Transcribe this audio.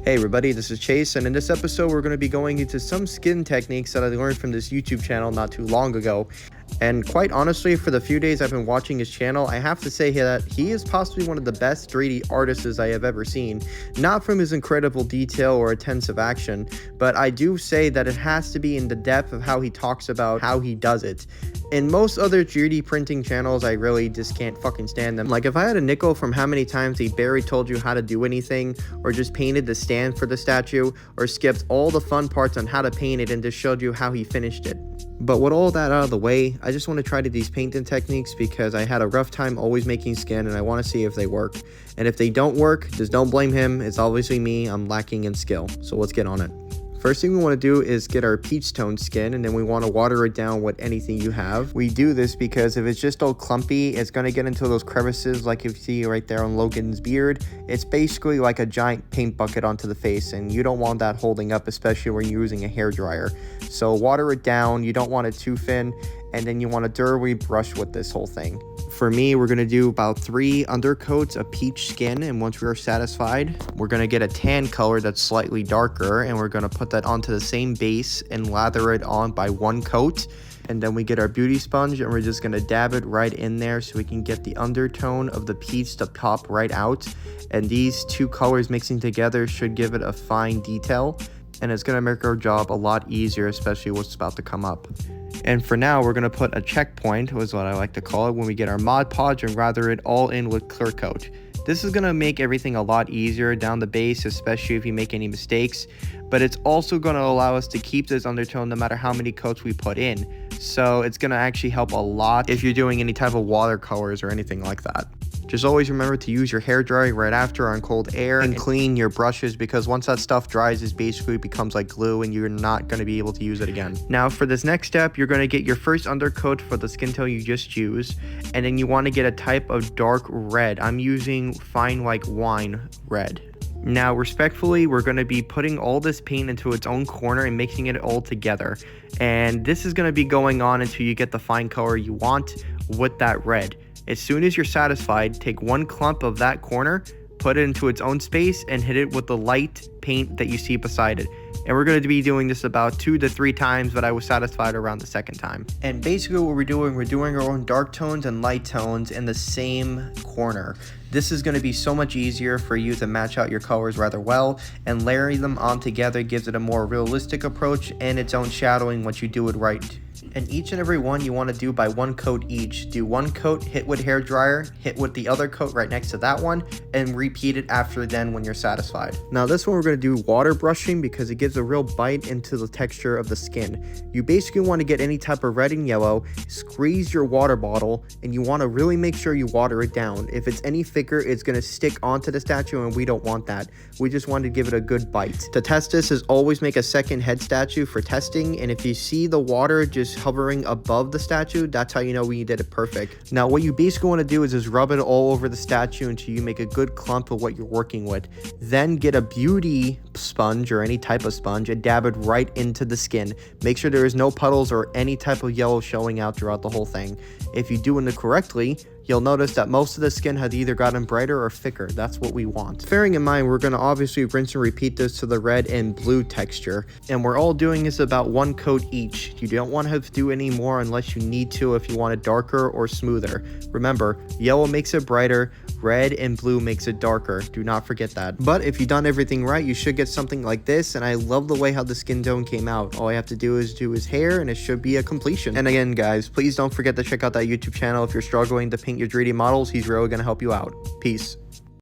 Hey everybody, this is Chase, and in this episode we're going to be going into some skin techniques that I learned from this YouTube channel not too long ago. And quite honestly, for the few days I've been watching his channel, I have to say that he is possibly one of the best 3D artists I have ever seen. Not from his incredible detail or intensive action, but I do say that it has to be in the depth of how he talks about how he does it. In most other 3D printing channels, I really just can't fucking stand them. Like, if I had a nickel from how many times he barely told you how to do anything, or just painted the stand for the statue, or skipped all the fun parts on how to paint it and just showed you how he finished it. But with all that out of the way, I just want to try these painting techniques because I had a rough time always making skin and I want to see if they work. And if they don't work, just don't blame him. It's obviously me. I'm lacking in skill. So let's get on it. First thing we want to do is get our peach tone skin, and then we want to water it down with anything you have. We do this because if it's just all clumpy, it's going to get into those crevices like you see right there on Logan's beard. It's basically like a giant paint bucket onto the face, and you don't want that holding up, especially when you're using a hair dryer. So water it down. You don't want it too thin, and then you want to thoroughly brush with this whole thing. For me, we're going to do about 3 undercoats of peach skin, and once we are satisfied, we're going to get a tan color that's slightly darker, and we're going to put that onto the same base and lather it on by 1 coat. And then we get our beauty sponge and we're just going to dab it right in there so we can get the undertone of the peach to pop right out. And these 2 colors mixing together should give it a fine detail, and it's going to make our job a lot easier, especially what's about to come up. And for now, we're going to put a checkpoint, was what I like to call it, when we get our Mod Podge and lather it all in with clear coat. This is going to make everything a lot easier down the base, especially if you make any mistakes. But it's also going to allow us to keep this undertone no matter how many coats we put in. So it's going to actually help a lot if you're doing any type of watercolors or anything like that. Just always remember to use your hair dryer right after on cold air and clean your brushes, because once that stuff dries, it basically becomes like glue and you're not going to be able to use it again. Now for this next step, you're going to get your first undercoat for the skin tone you just used, and then you want to get a type of dark red. I'm using fine like wine red. Now respectfully, we're going to be putting all this paint into its own corner and mixing it all together, and this is going to be going on until you get the fine color you want with that red. As soon as you're satisfied, take 1 clump of that corner, put it into its own space, and hit it with the light paint that you see beside it. And we're going to be doing this about 2 to 3 times, but I was satisfied around the 2nd time. And basically what we're doing our own dark tones and light tones in the same corner. This is going to be so much easier for you to match out your colors rather well, and layering them on together gives it a more realistic approach and its own shadowing once you do it right. And each and every one you want to do by 1 coat each. Do 1 coat, hit with hair dryer, hit with the other coat right next to that one, and repeat it after then when you're satisfied. Now this one we're going to do water brushing because it gives a real bite into the texture of the skin. You basically want to get any type of red and yellow, squeeze your water bottle, and you want to really make sure you water it down. If it's any thicker, it's going to stick onto the statue, and we don't want that. We just want to give it a good bite. To test this is always make a second head statue for testing, and if you see the water just hovering above the statue, that's how you know when you did it perfect. Now what you basically want to do is just rub it all over the statue until you make a good clump of what you're working with. Then get a beauty sponge or any type of sponge and dab it right into the skin. Make sure there is no puddles or any type of yellow showing out throughout the whole thing. If you're doing it correctly, you'll notice that most of the skin has either gotten brighter or thicker. That's what we want. Bearing in mind, we're going to obviously rinse and repeat this to the red and blue texture. And we're all doing this about 1 coat each. You don't want to have to do any more unless you need to if you want it darker or smoother. Remember, yellow makes it brighter, red and blue makes it darker. Do not forget that. But if you've done everything right, you should get something like this, and I love the way how the skin tone came out. All I have to do is do his hair and it should be a completion. And again guys, please don't forget to check out that YouTube channel if you're struggling to paint your 3D models. He's really going to help you out. Peace.